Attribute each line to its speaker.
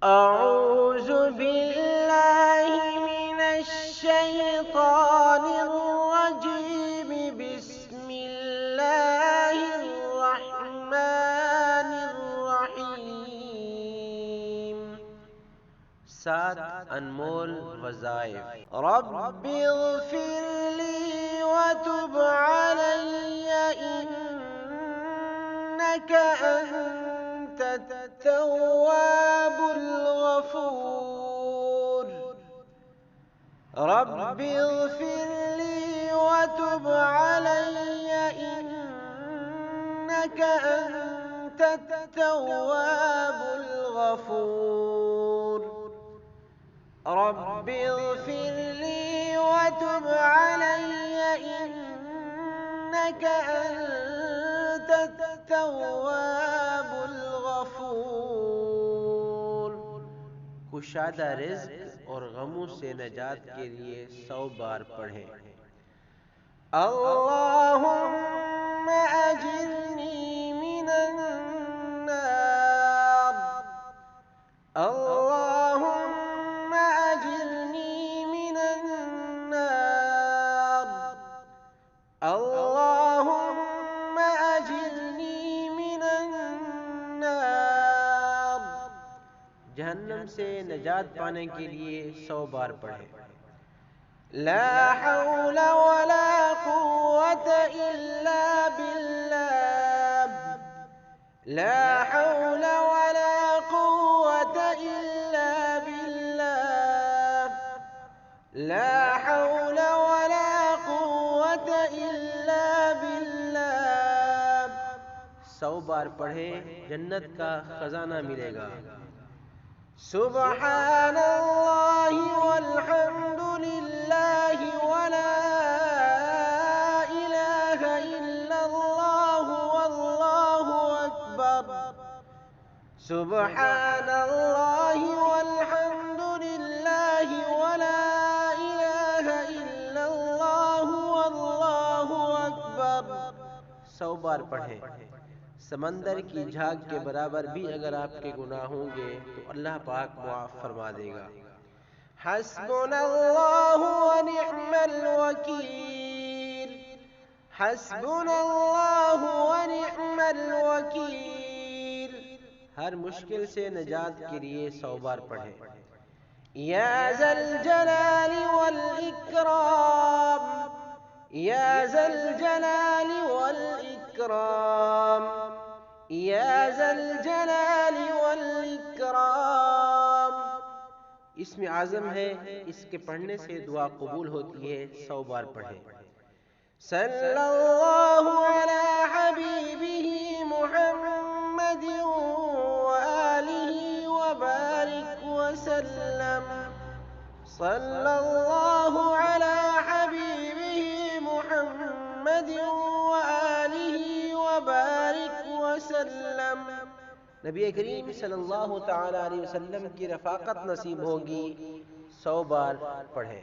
Speaker 1: أعوذ بالله من الشيطان الرجيم. بسم الله الرحمن الرحيم. 7 انمول وظائف. رب اغفر لي وتب علي إنك أنت التواب الغفور. رب اغفر لي وتب علي إنك أنت التواب الغفور. رب اغفر لي وتب علي إنك أنت التواب الغفور. کشادہ رزق اور غموں سے نجات کے لیے 100 بار پڑھیں. اللہم اجرنی من النار. اللہم اجرنی من النار. اللہم اجرنی من النار. جہنم سے نجات پانے کے لیے 100 بار پڑھیں. لا حول ولا قوة إلا بالله. لا حول ولا قوة إلا بالله. لا حول ولا قوة إلا بالله. 100 بار پڑھیں، جنت کا خزانہ ملے گا. سبحان اللہ والحمد للہ ولا الہ الا اللہ واللہ اکبر. سبحان اللہ والحمد للہ ولا الہ الا اللہ واللہ اکبر. 100 بار پڑھیں. سمندر کی جھاگ کے برابر بھی اگر آپ کے گناہ ہوں گے تو اللہ پاک معاف فرما دے گا. حسبنا اللہ ونعم الوکیل. حسبنا اللہ ونعم الوکیل. ہر مشکل سے نجات کے لیے 100 بار پڑھیں. یا ذا الجلال والاکرام. یا ذا الجلال والاکرام. یا ذا الجلال والاکرام. اسم اعظم ہے، اس کے پڑھنے سے دعا قبول ہوتی ہے. 100 بار پڑھیں. صلی اللہ علی حبیبہ محمد وآلہ وبارک وسلم. صلی اللہ علی حبیبہ محمد وآلہ وبارک وسلم. نبی کریم صلی اللہ تعالی علیہ وسلم کی رفاقت نصیب ہوگی. 100 بار پڑھیں.